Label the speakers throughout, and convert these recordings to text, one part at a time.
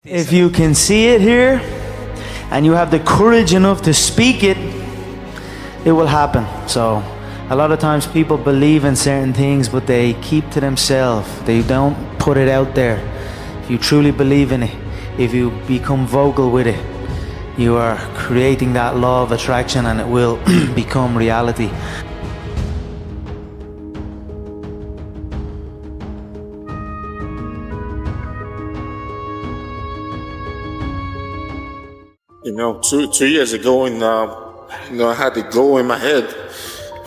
Speaker 1: If you can see it here and you have the courage enough to speak it, it will happen. So a lot of times people believe in certain things, but they keep to themselves. They don't put it out there. If you truly believe in it, if you become vocal with it, you are creating that law of attraction and it will become reality.
Speaker 2: You know, two years ago, and I had the goal in my head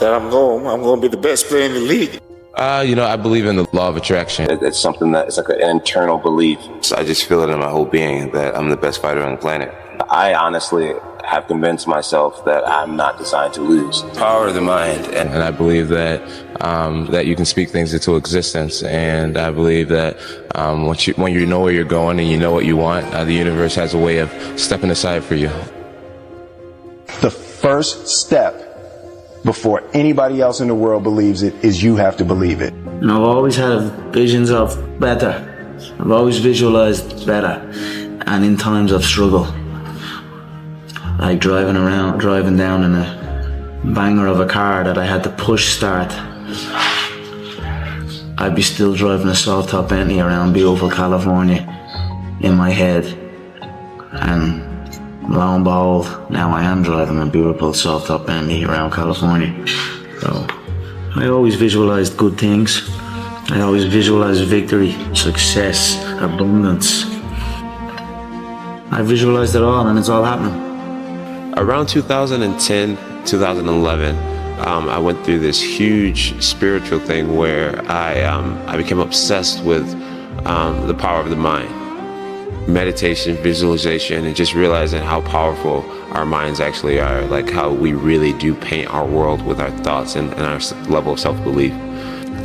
Speaker 2: that I'm going to be the best player in the league.
Speaker 3: I believe in the law of attraction.
Speaker 4: It's something that it's like an internal belief.
Speaker 3: So I just feel it in my whole being that I'm the best fighter on the planet.
Speaker 4: I honestly have convinced myself that I'm not designed to lose.
Speaker 3: Power of the mind, and I believe that that you can speak things into existence. And I believe that when you know where you're going and you know what you want, the universe has a way of stepping aside for you.
Speaker 5: The first step before anybody else in the world believes it is you have to believe it.
Speaker 1: And I've always had visions of better. I've always visualized better. And in times of struggle, like driving down in a banger of a car that I had to push start, I'd be still driving a soft top Bentley around beautiful California in my head. And lo and behold, now I am driving a beautiful soft top Bentley around California. So I always visualized good things. I always visualized victory, success, abundance. I visualized it all and it's all happening.
Speaker 3: Around 2010, 2011, I went through this huge spiritual thing where I became obsessed with the power of the mind. Meditation, visualization, and just realizing how powerful our minds actually are, like how we really do paint our world with our thoughts and our level of self-belief.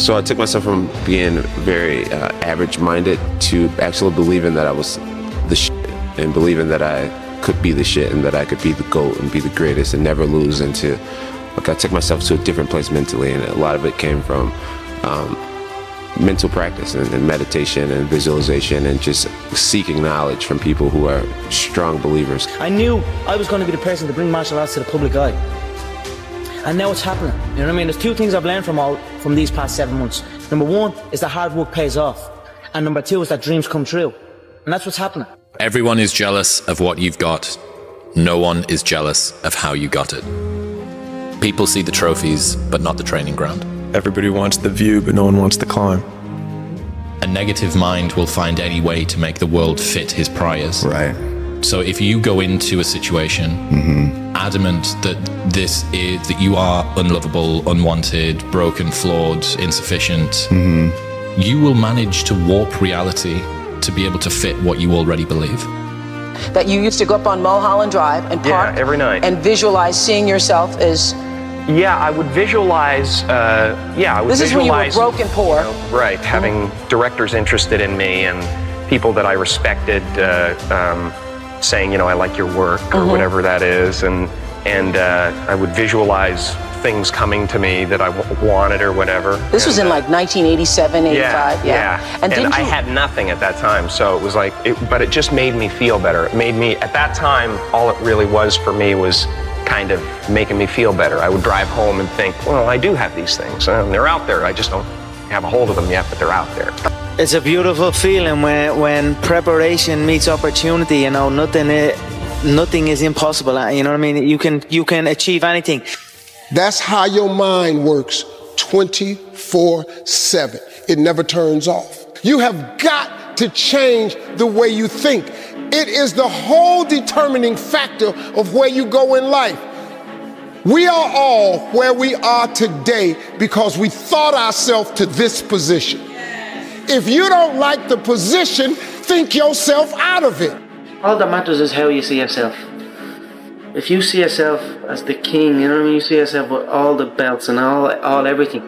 Speaker 3: So I took myself from being very average-minded to actually believing that I was the shit and believing that I could be the shit and that I could be the GOAT and be the greatest and never lose. Into, like, I took myself to a different place mentally, and a lot of it came from mental practice and meditation and visualization and just seeking knowledge from people who are strong believers.
Speaker 1: I knew I was going to be the person to bring martial arts to the public eye. And now it's happening. You know what I mean? There's two things I've learned from these past 7 months. Number one is that hard work pays off. And number two is that dreams come true. And that's what's happening.
Speaker 6: Everyone is jealous of what you've got. No one is jealous of how you got it. People see the trophies, but not the training ground.
Speaker 7: Everybody wants the view, but no one wants the climb.
Speaker 6: A negative mind will find any way to make the world fit his priors.
Speaker 8: Right.
Speaker 6: So if you go into a situation adamant that that you are unlovable, unwanted, broken, flawed, insufficient, you will manage to warp reality to be able to fit what you already believe.
Speaker 9: That you used to go up on Mulholland Drive and park
Speaker 10: every night
Speaker 9: and visualize seeing yourself as...
Speaker 10: Yeah, I would visualize,
Speaker 9: This is when you were broke and poor.
Speaker 10: Right, having directors interested in me and people that I respected saying, I like your work or whatever that is. And I would visualize things coming to me that I wanted or whatever.
Speaker 9: This was in like 1987, 85.
Speaker 10: Yeah. And I had nothing at that time. So it was like, but it just made me feel better. It made me, at that time, all it really was for me was kind of making me feel better. I would drive home and think, well, I do have these things and they're out there. I just don't have a hold of them yet, but they're out there.
Speaker 1: It's a beautiful feeling when preparation meets opportunity. Nothing is impossible. You know what I mean? You can achieve anything.
Speaker 11: That's how your mind works 24/7. It never turns off. You have got to change the way you think. It is the whole determining factor of where you go in life. We are all where we are today because we thought ourselves to this position. If you don't like the position, think yourself out of it.
Speaker 1: All that matters is how you see yourself. If you see yourself as the king, you know what I mean? You see yourself with all the belts and all everything.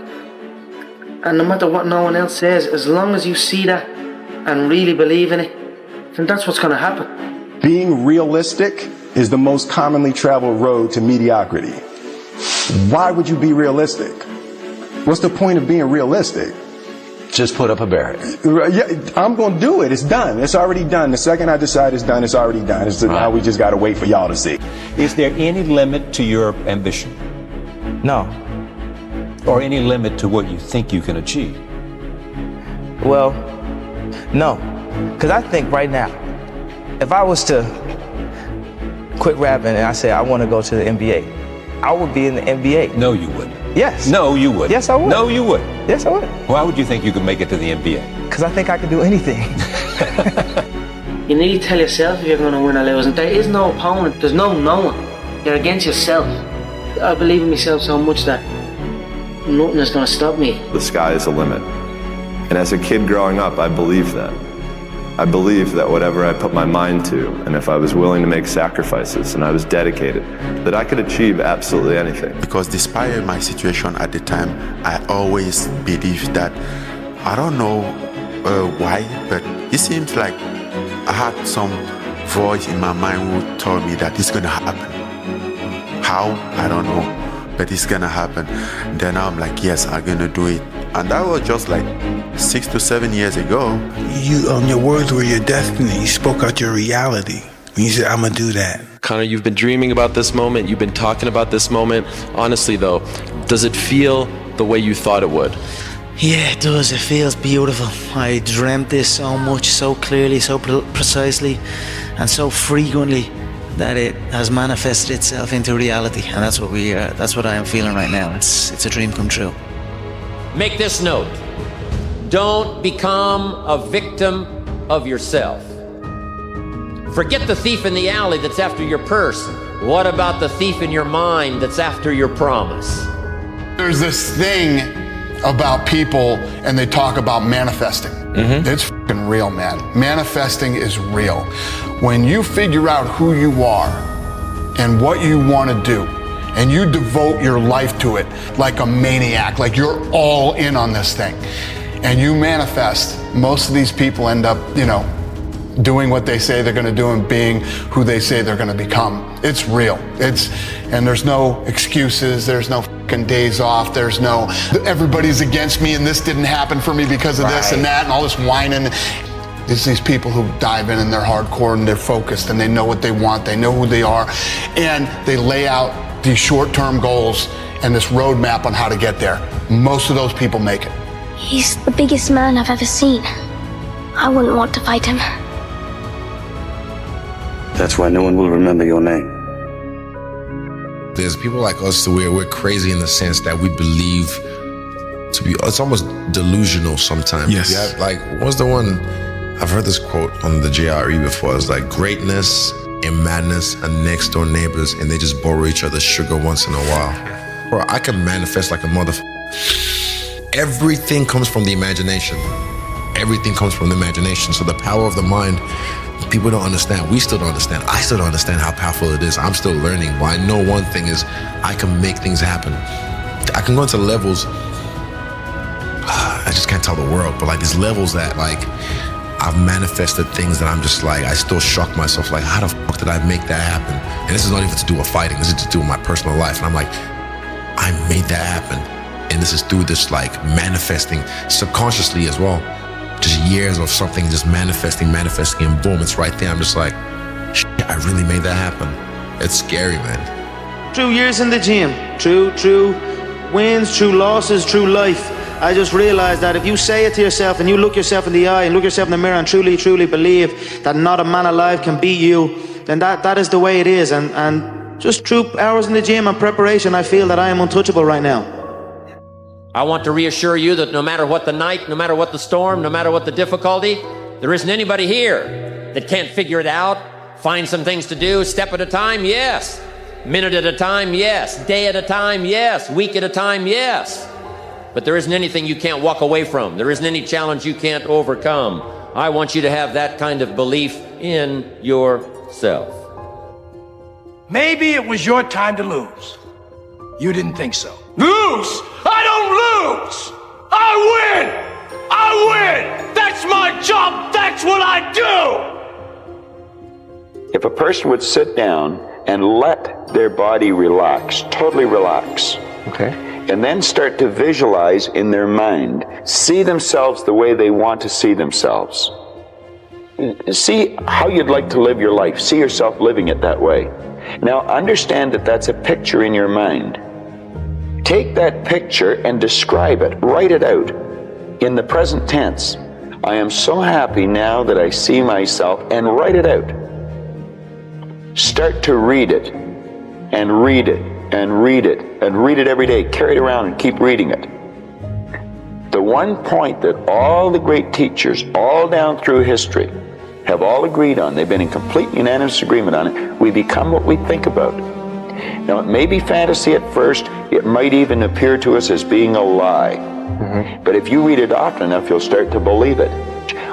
Speaker 1: And no matter what no one else says, as long as you see that and really believe in it, then that's what's going to happen.
Speaker 5: Being realistic is the most commonly traveled road to mediocrity. Why would you be realistic? What's the point of being realistic?
Speaker 8: just put up a barrier.
Speaker 5: Yeah, I'm going to do it. It's done. It's already done. The second I decide it's done, it's already done. Now we just got to wait for y'all to see.
Speaker 8: Is there any limit to your ambition?
Speaker 12: No.
Speaker 8: Or any limit to what you think you can achieve?
Speaker 12: Well, no. Because I think right now, if I was to quit rapping and I say I want to go to the NBA, I would be in the NBA.
Speaker 8: No, you wouldn't.
Speaker 12: Yes.
Speaker 8: No, you would.
Speaker 12: Yes, I would.
Speaker 8: No, you would.
Speaker 12: Yes, I would.
Speaker 8: Why would you think you could make it to the NBA?
Speaker 12: Because I think I can do anything.
Speaker 13: You need to tell yourself if you're going to win or lose. And there is no opponent. There's no one. You're against yourself. I believe in myself so much that nothing is going to stop me.
Speaker 14: The sky is the limit. And as a kid growing up, I believed that. I believed that whatever I put my mind to, and if I was willing to make sacrifices and I was dedicated, that I could achieve absolutely anything.
Speaker 15: Because despite my situation at the time, I always believed that, I don't know why, but it seems like I had some voice in my mind who told me that it's gonna happen. How? I don't know, but it's gonna happen. Then I'm like, yes, I'm gonna do it. And that was just like 6 to 7 years ago.
Speaker 16: Your words were your destiny. You spoke out your reality. You said, I'm gonna do that.
Speaker 7: Connor, you've been dreaming about this moment. You've been talking about this moment. Honestly, though, does it feel the way you thought it would?
Speaker 1: Yeah, it does. It feels beautiful. I dreamt this so much, so clearly, so precisely, and so frequently that it has manifested itself into reality. And that's what that's what I am feeling right now. It's a dream come true.
Speaker 17: Make this note. Don't become a victim of yourself. Forget the thief in the alley that's after your purse. What about the thief in your mind that's after your promise?
Speaker 18: There's this thing about people and they talk about manifesting. It's fucking real, man. Manifesting is real. When you figure out who you are and what you want to do, and you devote your life to it like a maniac, like you're all in on this thing, and you manifest, most of these people end up, doing what they say they're going to do and being who they say they're going to become. It's real. And there's no excuses. There's no fucking days off. There's no, everybody's against me and this didn't happen for me because of this and that and all this whining. It's these people who dive in and they're hardcore and they're focused and they know what they want. They know who they are. And they lay out these short-term goals and this roadmap on how to get there. Most of those people make it.
Speaker 19: He's the biggest man I've ever seen. I wouldn't want to fight him.
Speaker 20: That's why no one will remember your name.
Speaker 21: There's people like us where we're crazy in the sense that we believe it's almost delusional sometimes.
Speaker 16: Yes.
Speaker 21: You have, what's the one, I've heard this quote on the JRE before, it's like greatness and madness are next door neighbors and they just borrow each other's sugar once in a while. Bro, I can manifest like a Everything comes from the imagination. Everything comes from the imagination. So the power of the mind, people don't understand. We still don't understand. I still don't understand how powerful it is. I'm still learning. But I know one thing is I can make things happen. I can go into levels, I just can't tell the world, but these levels that I've manifested things that I'm just I still shock myself, how the fuck did I make that happen? And this is not even to do with fighting, this is to do with my personal life. And I'm I made that happen. And this is through this manifesting subconsciously as well. Just years of something just manifesting, and boom, it's right there. I'm just shit, I really made that happen. It's scary, man.
Speaker 22: True years in the gym, true wins, true losses, true life. I just realized that if you say it to yourself and you look yourself in the eye and look yourself in the mirror and truly believe that not a man alive can beat you, then that is the way it is. And just true hours in the gym and preparation, I feel that I am untouchable right now.
Speaker 17: I want to reassure you that no matter what the night, no matter what the storm, no matter what the difficulty, there isn't anybody here that can't figure it out, find some things to do, step at a time, yes. Minute at a time, yes. Day at a time, yes. Week at a time, yes. But there isn't anything you can't walk away from. There isn't any challenge you can't overcome. I want you to have that kind of belief in yourself.
Speaker 23: Maybe it was your time to lose. You didn't think so. Lose? I don't lose! I win! I win! That's my job! That's what I do!
Speaker 24: If a person would sit down and let their body relax, totally relax,
Speaker 10: okay,
Speaker 2: and then start to visualize in their mind, see themselves the way they want to see themselves. See how you'd like to live your life. See yourself living it that way. Now understand that that's a picture in your mind. Take that picture and describe it. Write it out in the present tense. I am so happy now that I see myself, and write it out. Start to read it and read it and read it and read it every day. Carry it around and keep reading it. The one point that all the great teachers all down through history have all agreed on, they've been in complete unanimous agreement on it, we become what we think about. Now it may be fantasy at first, it might even appear to us as being a lie. But if you read it often enough, you'll start to believe it.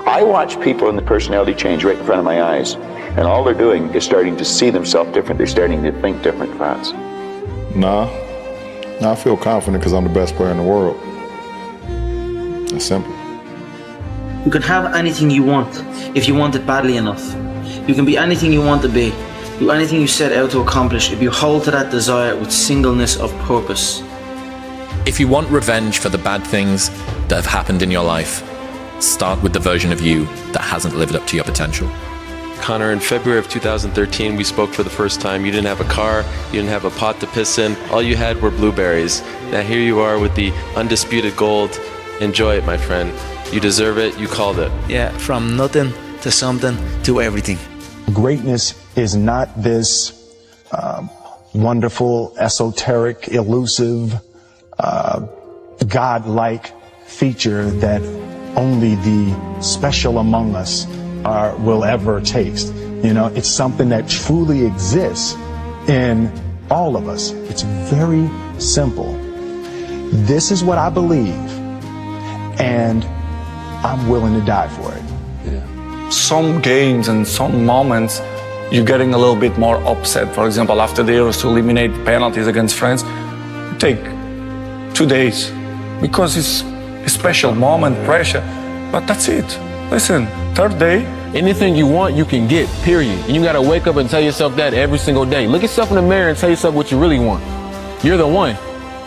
Speaker 2: I watch people in the personality change right in front of my eyes, and all they're doing is starting to see themselves different. They're starting to think different thoughts.
Speaker 3: Nah, I feel confident because I'm the best player in the world. It's simple.
Speaker 4: You can have anything you want if you want it badly enough. You can be anything you want to be. Do anything you set out to accomplish if you hold to that desire with singleness of purpose.
Speaker 6: If you want revenge for the bad things that have happened in your life, start with the version of you that hasn't lived up to your potential.
Speaker 7: Connor, in February of 2013, we spoke for the first time. You didn't have a car, you didn't have a pot to piss in, all you had were blueberries. Now here you are with the undisputed gold. Enjoy it, my friend. You deserve it, you called it.
Speaker 12: Yeah, from nothing to something to everything.
Speaker 5: Greatness is not this wonderful, esoteric, elusive, God-like feature that only the special among us will ever taste. You know, it's something that truly exists in all of us. It's very simple. This is what I believe, and I'm willing to die for it.
Speaker 24: Some games and some moments you're getting a little bit more upset. For example, after the Euros to eliminate penalties against France, take 2 days because it's a special moment, pressure, but that's it. Listen, third day,
Speaker 25: anything you want, you can get, period. And you gotta wake up and tell yourself that every single day. Look yourself in the mirror and tell yourself what you really want. You're the one.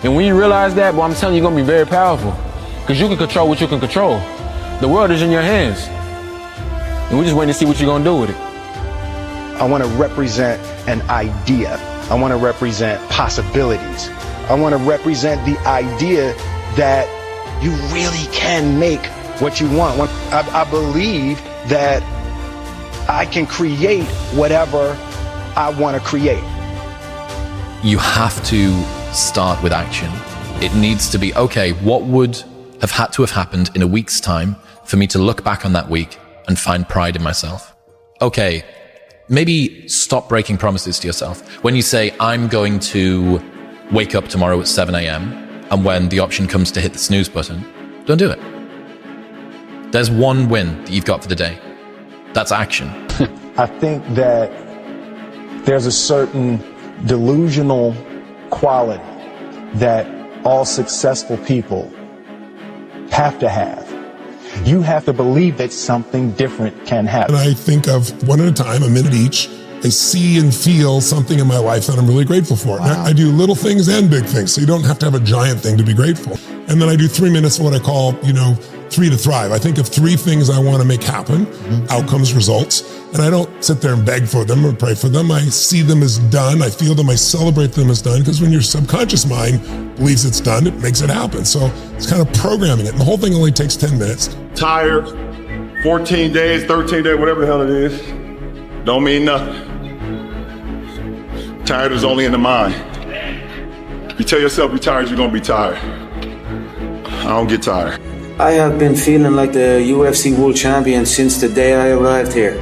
Speaker 25: And when you realize that, well, I'm telling you, you're gonna be very powerful. Because you can control what you can control. The world is in your hands. And we're just waiting to see what you're gonna do with it.
Speaker 5: I want to represent an idea. I want to represent possibilities. I want to represent the idea that you really can make what you want. I believe that I can create whatever I want to create.
Speaker 6: You have to start with action. It needs to be, okay, what would have had to have happened in a week's time for me to look back on that week and find pride in myself? Okay, maybe stop breaking promises to yourself. When you say, I'm going to wake up tomorrow at 7 a.m., and when the option comes to hit the snooze button, don't do it. There's one win that you've got for the day. That's action.
Speaker 5: I think that there's a certain delusional quality that all successful people have to have. You have to believe that something different can happen.
Speaker 26: And I think of one at a time, a minute each. I see and feel something in my life that I'm really grateful for. Wow. I do little things and big things, so you don't have to have a giant thing to be grateful. And then I do 3 minutes of what I call, 3 to thrive. I think of 3 things I want to make happen, outcomes, results, and I don't sit there and beg for them or pray for them. I see them as done. I feel them. I celebrate them as done, because when your subconscious mind believes it's done, it makes it happen. So it's kind of programming it. And the whole thing only takes 10 minutes.
Speaker 3: Tired, 14 days, 13 days, whatever the hell it is, don't mean nothing. Tired is only in the mind. You tell yourself you're tired, you're gonna be tired. I don't get tired.
Speaker 22: I have been feeling like the UFC world champion since the day I arrived here.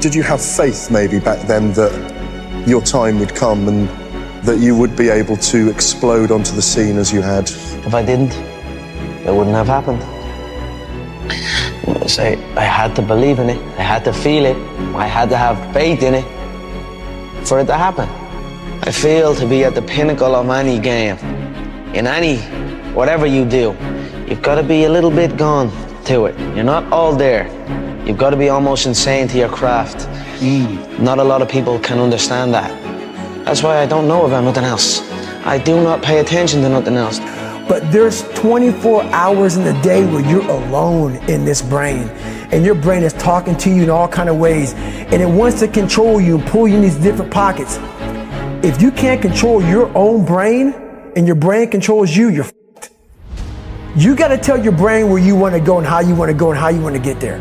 Speaker 27: Did you have faith maybe back then that your time would come and that you would be able to explode onto the scene as you had?
Speaker 12: If I didn't, it wouldn't have happened. I had to believe in it. I had to feel it. I had to have faith in it for it to happen. I feel to be at the pinnacle of any game, in whatever you do, you've got to be a little bit gone to it. You're not all there. You've got to be almost insane to your craft. Not a lot of people can understand that. That's why I don't know about nothing else.
Speaker 4: I do not pay attention to nothing else.
Speaker 1: But there's 24 hours in the day where you're alone in this brain, and your brain is talking to you in all kind of ways, and it wants to control you and pull you in these different pockets. If you can't control your own brain and your brain controls you, you're f***ed. You got to tell your brain where you want to go and how you want to go and how you want to get there.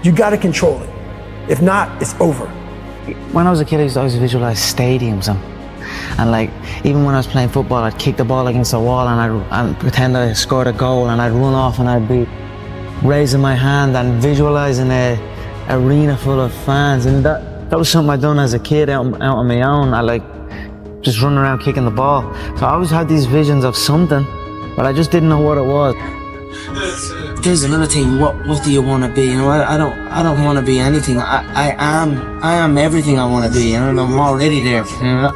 Speaker 1: You got to control it. If not, it's over.
Speaker 4: When I was a kid, I used to always visualize stadiums, and like, even when I was playing football, I'd kick the ball against the wall and I'd pretend I scored a goal, and I'd run off and I'd be raising my hand and visualizing a arena full of fans. And that was something I'd done as a kid out on my own. I like just running around kicking the ball. So I always had these visions of something, but I just didn't know what it was. There's another thing. What do you want to be? You know, I don't want to be anything. I am everything I want to be. You know, I'm already there. You know?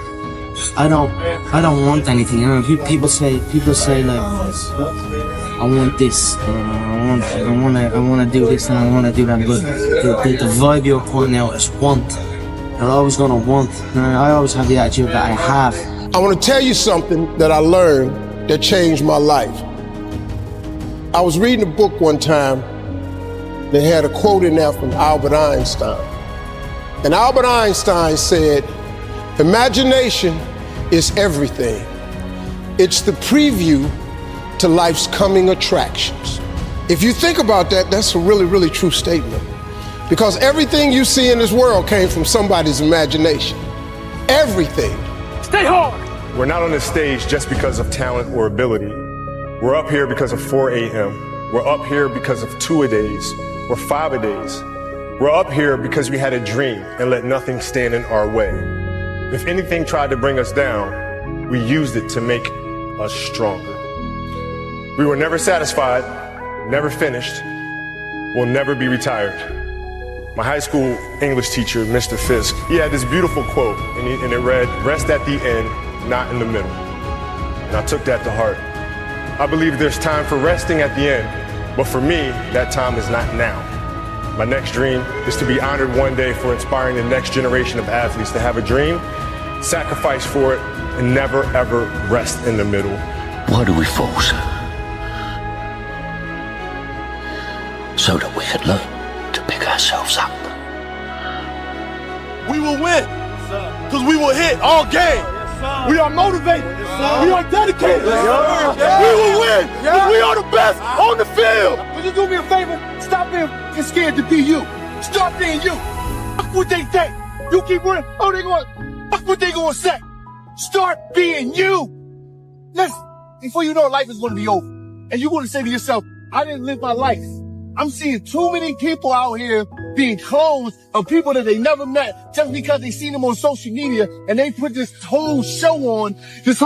Speaker 4: I don't want anything. You know, people say like, I want this, I want to do this, and I want to do that. But the vibe you're putting out is want. You're always gonna want. You know, I always have the attitude that I have.
Speaker 8: I want to tell you something that I learned that changed my life. I was reading a book one time that had a quote in there from Albert Einstein. And Albert Einstein said, "Imagination is everything. It's the preview to life's coming attractions." If you think about that, that's a really, really true statement. Because everything you see in this world came from somebody's imagination. Everything.
Speaker 9: Stay hard! We're not on this stage just because of talent or ability. We're up here because of 4 a.m. We're up here because of 2-a-days or 5-a-days. We're up here because we had a dream and let nothing stand in our way. If anything tried to bring us down, we used it to make us stronger. We were never satisfied, never finished, we'll never be retired. My high school English teacher, Mr. Fisk, he had this beautiful quote, and it read, "Rest at the end, not in the middle." And I took that to heart. I believe there's time for resting at the end, but for me, that time is not now. My next dream is to be honored one day for inspiring the next generation of athletes to have a dream, sacrifice for it, and never ever rest in the middle.
Speaker 11: Why do we fall, sir? So that we can learn to pick ourselves up.
Speaker 8: We will win, because we will hit all game. We are motivated. We are dedicated. We will win, because we are the best on the field.
Speaker 23: Would you do me a favor? Stop being scared to be you. Start being you. Fuck what they think. You keep running. Oh, they going. Fuck what they gonna say. Start being you. Listen, before you know it, life is gonna be over, and you're gonna say to yourself, "I didn't live my life." I'm seeing too many people out here being clones of people that they never met just because they seen them on social media, and they put this whole show on, this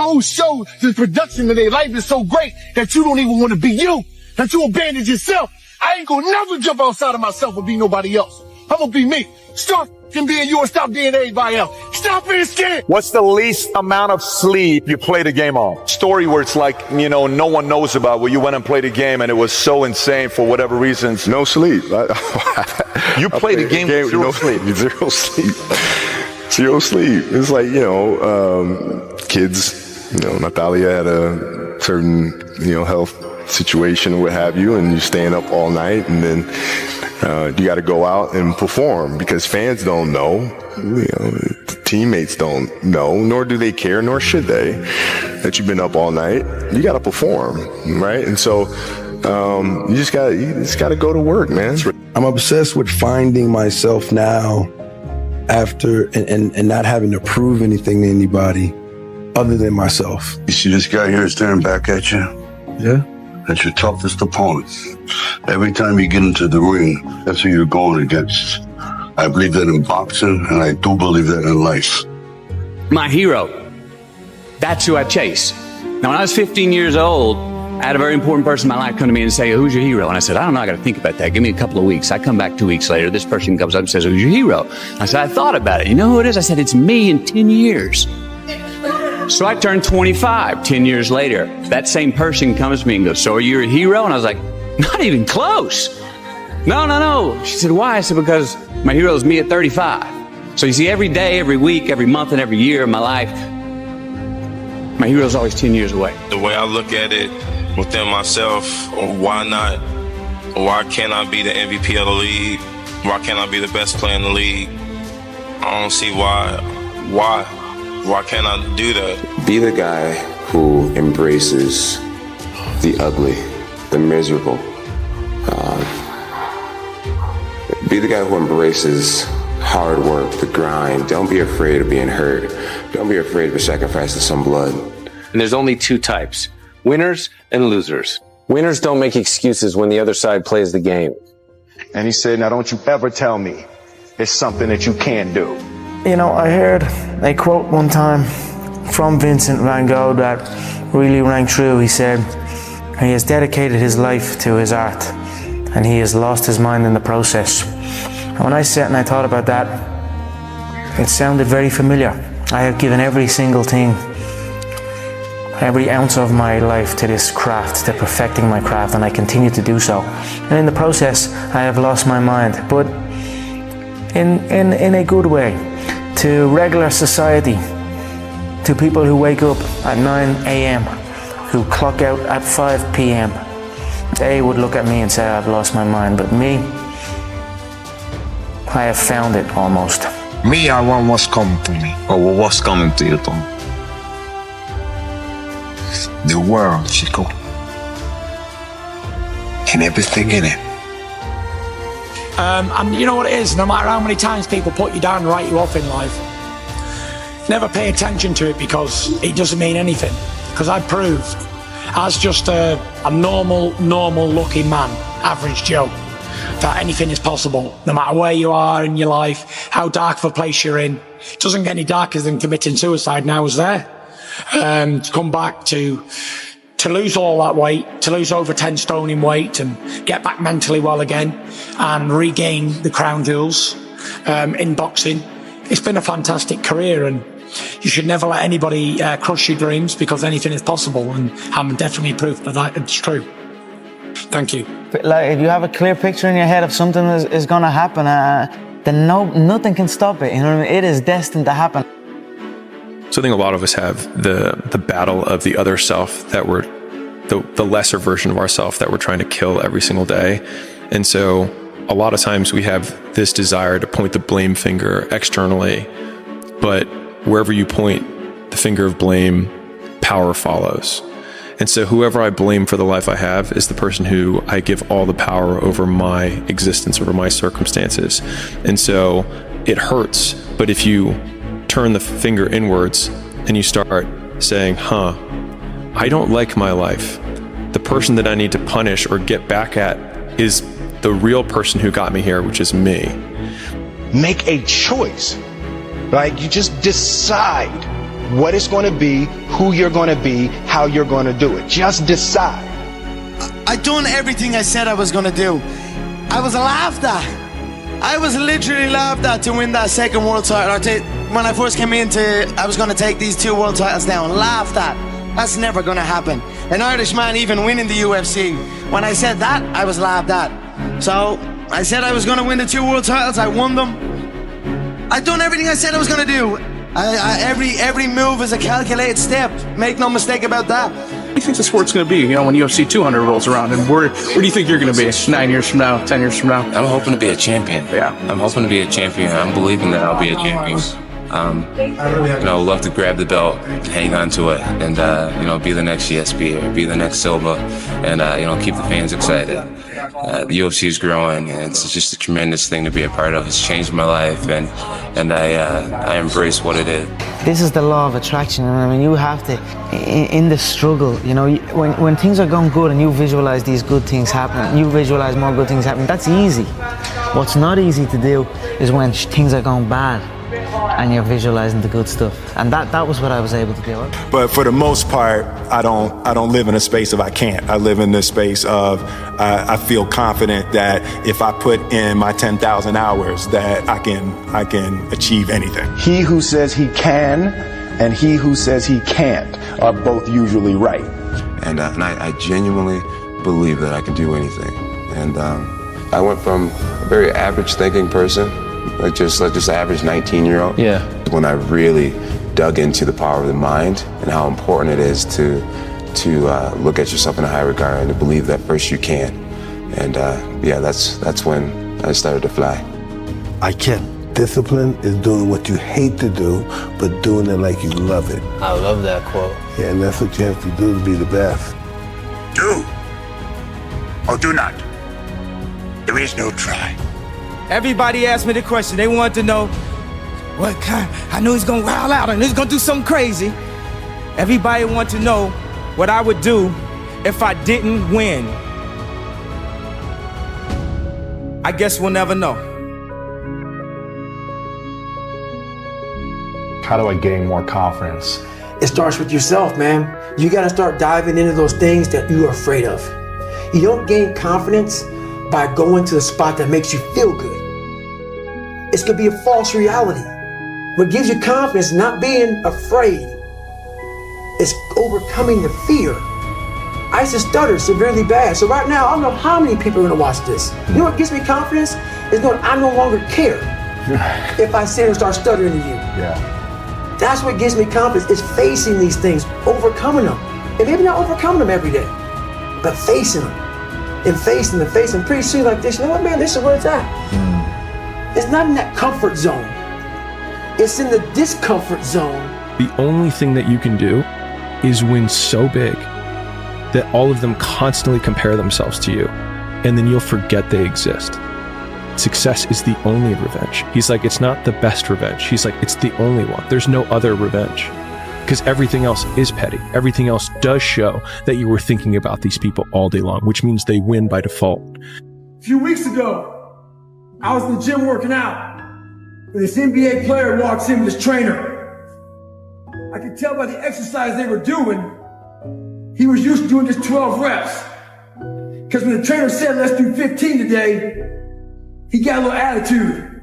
Speaker 23: production of their life is so great that you don't even want to be you, that you abandon yourself. I ain't gonna never jump outside of myself and be nobody else. I'm gonna be me. Start being you and stop being everybody else. Stop being scared.
Speaker 13: What's the least amount of sleep you played a game on? Story where it's like, you know, no one knows about, where you went and played a game and it was so insane for whatever reasons.
Speaker 3: No sleep.
Speaker 13: You played a game with zero sleep.
Speaker 3: Zero sleep. Zero sleep. It's like, you know, kids, you know, Natalia had a certain, you know, health situation or what have you, and you're staying up all night, and then you got to go out and perform because fans don't know, you know, teammates don't know, nor do they care, nor should they, that you've been up all night. You got to perform, right? And so you just got to go to work, man.
Speaker 27: I'm obsessed with finding myself now after and not having to prove anything to anybody other than myself.
Speaker 14: You see this guy here is staring back at you?
Speaker 27: Yeah.
Speaker 14: That's your toughest opponent. Every time you get into the ring, that's who you're going against. I believe that in boxing, and I do believe that in life.
Speaker 15: My hero. That's who I chase. Now, when I was 15 years old, I had a very important person in my life come to me and say, "Who's your hero?" And I said, "I don't know, I got to think about that. Give me a couple of weeks." I come back 2 weeks later. This person comes up and says, "Who's your hero?" I said, "I thought about it. You know who it is?" I said, "It's me in 10 years. So I turned 25 10 years later. That same person comes to me and goes, "So are you a hero?" And I was like, "Not even close." No. She said, "Why?" I said, "Because my hero is me at 35. So you see, every day, every week, every month, and every year of my life, My hero's always 10 years away.
Speaker 10: The way I look at it within myself, why not? Why can't I be the MVP of the league? Why can't I be the best player in the league? I don't see why. Why can't I do that?
Speaker 16: Be the guy who embraces the ugly, the miserable. Be the guy who embraces hard work, the grind. Don't be afraid of being hurt. Don't be afraid of sacrificing some blood.
Speaker 17: And there's only two types, winners and losers.
Speaker 18: Winners don't make excuses when the other side plays the game.
Speaker 27: And he said, now don't you ever tell me it's something that you can do.
Speaker 4: You know, I heard a quote one time from Vincent van Gogh that really rang true. He said, he has dedicated his life to his art and he has lost his mind in the process. And when I sat and I thought about that, it sounded very familiar. I have given every single thing, every ounce of my life to this craft, to perfecting my craft, and I continue to do so. And in the process, I have lost my mind, but in a good way, to regular society, to people who wake up at 9 a.m., who clock out at 5 p.m. They would look at me and say, I've lost my mind, but me, I have found it almost.
Speaker 19: Me, I want what's coming to me. Or what's coming to you, Tom? The world, Chico. And everything in it.
Speaker 23: And you know what it is, no matter how many times people put you down and write you off in life, never pay attention to it because it doesn't mean anything. Because I proved, as just a normal looking man, average Joe, that anything is possible, no matter where you are in your life, how dark of a place you're in. It doesn't get any darker than committing suicide, and I was there. To come back to lose all that weight, to lose over 10 stone in weight and get back mentally well again and regain the crown jewels in boxing. It's been a fantastic career, and you should never let anybody crush your dreams because anything is possible, and I'm definitely proof that it's true. Thank you.
Speaker 4: Like, if you have a clear picture in your head of something is going to happen, then nothing can stop it. You know what I mean? It is destined to happen.
Speaker 20: So I think a lot of us have the battle of the other self, that we're the lesser version of ourself that we're trying to kill every single day. And so a lot of times we have this desire to point the blame finger externally, but wherever you point the finger of blame, power follows. And so whoever I blame for the life I have is the person who I give all the power over my existence, over my circumstances. And so it hurts, but if you turn the finger inwards and you start saying, I don't like my life. The person that I need to punish or get back at is the real person who got me here, which is me.
Speaker 27: Make a choice. Like, you just decide what it's going to be, who you're going to be, how you're going to do it. Just decide.
Speaker 22: I done everything I said I was going to do. I was laughed at. I was literally laughed at to win that second world title. When I first came into, I was going to take these 2 world titles down. Laughed at. That's never going to happen. An Irishman even winning the UFC. When I said that, I was laughed at. So I said I was going to win the 2 world titles. I won them. I done everything I said I was going to do. Every move is a calculated step. Make no mistake about that.
Speaker 21: What do you think the sport's going to be, when UFC 200 rolls around? And where do you think you're going to be 9 years from now, 10 years from now?
Speaker 16: I'm hoping to be a champion.
Speaker 21: Yeah.
Speaker 16: I'm hoping to be a champion. I'm believing that I'll be a champion. Love to grab the belt, hang on to it, and be the next GSP or be the next Silva, and keep the fans excited. The UFC is growing, and it's just a tremendous thing to be a part of. It's changed my life, and I embrace what it is.
Speaker 4: This is the law of attraction. I mean, you have to, in the struggle, when things are going good and you visualize these good things happening, you visualize more good things happening, that's easy. What's not easy to do is when things are going bad and you're visualizing the good stuff. And that was what I was able to do.
Speaker 28: But for the most part, I don't live in a space of I can't. I live in this space of I feel confident that if I put in my 10,000 hours that I can achieve anything.
Speaker 27: He who says he can and he who says he can't are both usually right.
Speaker 16: And I genuinely believe that I can do anything. And I went from a very average thinking person, like just average 19-year-old.
Speaker 20: Yeah.
Speaker 16: When I really
Speaker 2: dug into the power of the mind and how important it is to look at yourself in a high regard and to believe that first you can. And that's when I started to fly.
Speaker 5: I can. Discipline is doing what you hate to do, but doing it like you love it.
Speaker 6: I love that quote.
Speaker 5: Yeah, and that's what you have to do to be the best.
Speaker 7: Do or do not. There is no try.
Speaker 12: Everybody asked me the question. They wanted to know what kind. I knew he's gonna wild out and he's gonna do something crazy. Everybody wanted to know what I would do if I didn't win. I guess we'll never know.
Speaker 24: How do I gain more confidence?
Speaker 1: It starts with yourself, man. You gotta start diving into those things that you are afraid of. You don't gain confidence by going to the spot that makes you feel good. It's gonna be a false reality. What gives you confidence is not being afraid. It's overcoming the fear. I used to stutter severely bad. So right now, I don't know how many people are gonna watch this. You know what gives me confidence? Is knowing I no longer care if I sit and start stuttering to you.
Speaker 24: Yeah.
Speaker 1: That's what gives me confidence, is facing these things, overcoming them. And maybe not overcoming them every day, but facing them. And facing them, facing them. Pretty soon like this, you know what, man, this is where it's at. It's not in that comfort zone. It's in the discomfort zone.
Speaker 20: The only thing that you can do is win so big that all of them constantly compare themselves to you, and then you'll forget they exist. Success is the only revenge. He's like, it's not the best revenge. He's like, it's the only one. There's no other revenge. Because everything else is petty. Everything else does show that you were thinking about these people all day long, which means they win by default.
Speaker 23: A few weeks ago, I was in the gym working out, and this NBA player walks in with his trainer. I could tell by the exercise they were doing, he was used to doing just 12 reps. Because when the trainer said, let's do 15 today, he got a little attitude.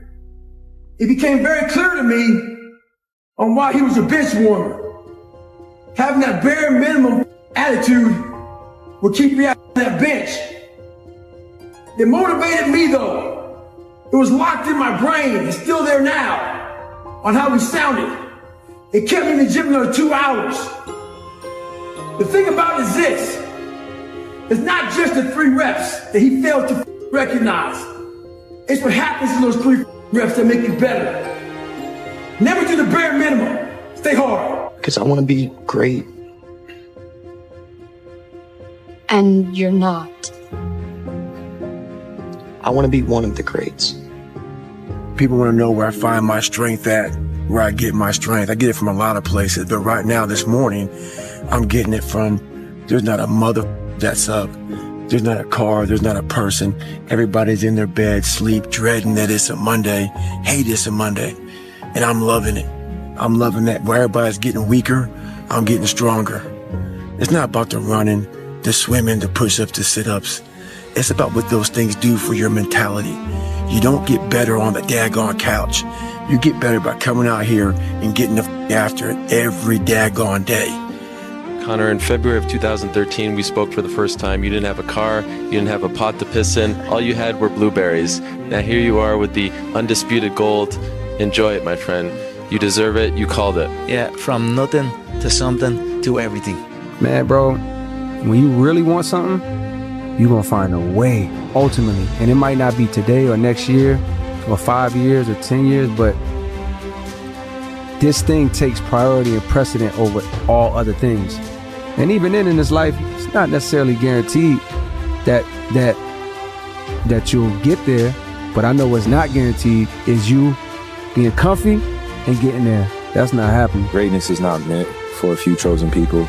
Speaker 23: It became very clear to me on why he was a bench warmer. Having that bare minimum attitude would keep me out of that bench. It motivated me though. It was locked in my brain. It's still there now on how he sounded. It kept me in the gym another 2 hours. The thing about it is this. It's not just the 3 reps that he failed to recognize. It's what happens in those 3 reps that make you better. Never do the bare minimum. Stay hard.
Speaker 6: Because I want to be great.
Speaker 25: And you're not.
Speaker 6: I want to be one of the greats.
Speaker 1: People want to know where I find my strength at, where I get my strength. I get it from a lot of places, but right now, this morning, I'm getting it from, there's not a mother that's up. There's not a car, there's not a person. Everybody's in their bed, sleep, dreading that it's a Monday, hate it's a Monday. And I'm loving it. I'm loving that. Where everybody's getting weaker, I'm getting stronger. It's not about the running, the swimming, the push-ups, the sit-ups. It's about what those things do for your mentality. You don't get better on the daggone couch. You get better by coming out here and getting after it every daggone day.
Speaker 26: Connor, in February of 2013, we spoke for the first time. You didn't have a car, you didn't have a pot to piss in. All you had were blueberries. Now here you are with the undisputed gold. Enjoy it, my friend. You deserve it. You called it.
Speaker 4: Yeah, from nothing to something to everything.
Speaker 29: Man, bro, when you really want something, you're going to find a way, ultimately. And it might not be today or next year or 5 years or 10 years, but this thing takes priority and precedent over all other things. And even then in this life, it's not necessarily guaranteed that you'll get there. But I know what's not guaranteed is you being comfy and getting there. That's not happening.
Speaker 2: Greatness is not meant for a few chosen people.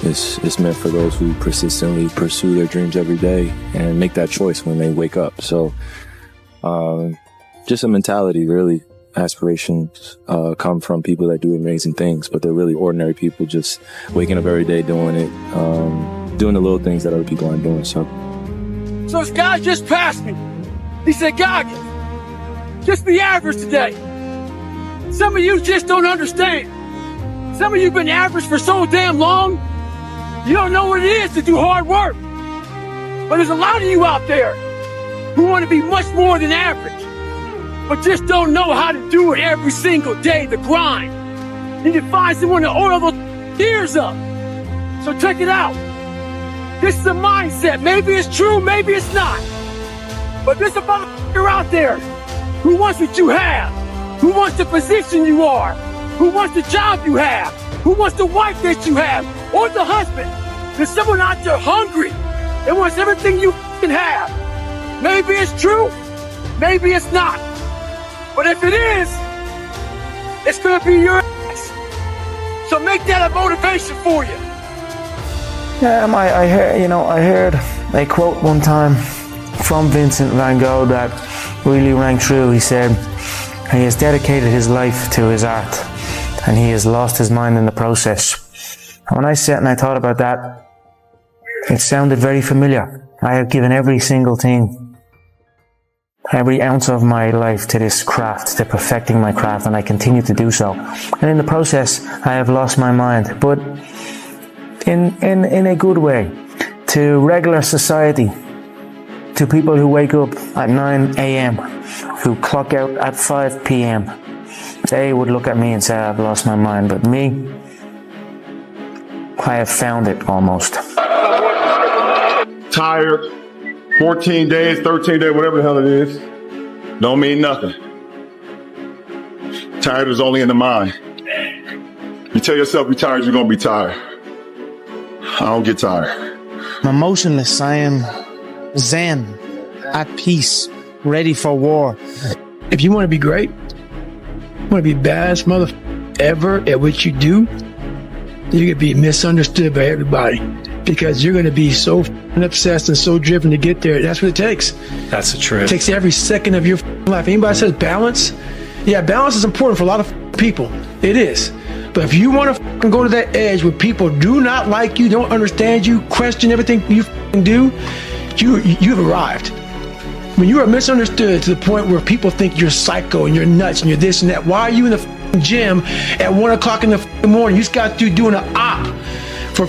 Speaker 2: It's meant for those who persistently pursue their dreams every day and make that choice when they wake up. So just a mentality, really. Aspirations come from people that do amazing things, but they're really ordinary people just waking up every day doing it, doing the little things that other people aren't doing. So
Speaker 23: this guy just passed me. He said, Goggins, just be average today. Some of you just don't understand. Some of you have been average for so damn long, you don't know what it is to do hard work. But there's a lot of you out there who want to be much more than average, but just don't know how to do it every single day, the grind.
Speaker 3: You need to find someone to oil those ears up. So check it out. This is a mindset. Maybe it's true, maybe it's not. But there's a motherfucker out there who wants what you have, who wants the position you are, who wants the job you have, who wants the wife that you have, or the husband. There's someone out there hungry and wants everything you can have. Maybe it's true, maybe it's not. But if it is, it's gonna be your ass. So make that a motivation for you.
Speaker 4: Yeah, I heard a quote one time from Vincent van Gogh that really rang true. He said, he has dedicated his life to his art and he has lost his mind in the process. And when I sat and I thought about that, it sounded very familiar. I have given every single thing, every ounce of my life to this craft, to perfecting my craft, and I continue to do so. And in the process, I have lost my mind, but in a good way, to regular society, to people who wake up at 9 a.m., who clock out at 5 p.m. They would look at me and say, I've lost my mind. But me, I have found it almost.
Speaker 8: Tired, 14 days, 13 days, whatever the hell it is, don't mean nothing. Tired is only in the mind. You tell yourself you're tired, you're gonna be tired. I don't get tired.
Speaker 9: I'm emotionless. I am zen, at peace, ready for war.
Speaker 23: If you want to be great, you want to be the baddest motherfucker ever at what you do, you're going to be misunderstood by everybody because you're going to be so obsessed and so driven to get there. That's what it takes.
Speaker 10: That's the truth.
Speaker 23: It takes every second of your life. Anybody says balance? Yeah, balance is important for a lot of people. It is. But if you want to go to that edge where people do not like you, don't understand you, question everything you do, you've arrived. When you are misunderstood to the point where people think you're psycho and you're nuts and you're this and that, why are you in the gym at 1 o'clock in the morning? You just got to doing an op for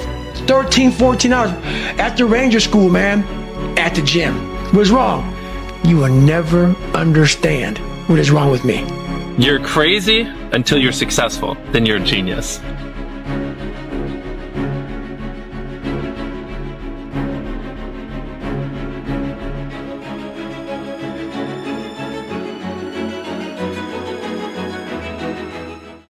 Speaker 23: 13, 14 hours at the Ranger School, man, at the gym. What's wrong? You will never understand what is wrong with me.
Speaker 11: You're crazy until you're successful. Then you're a genius.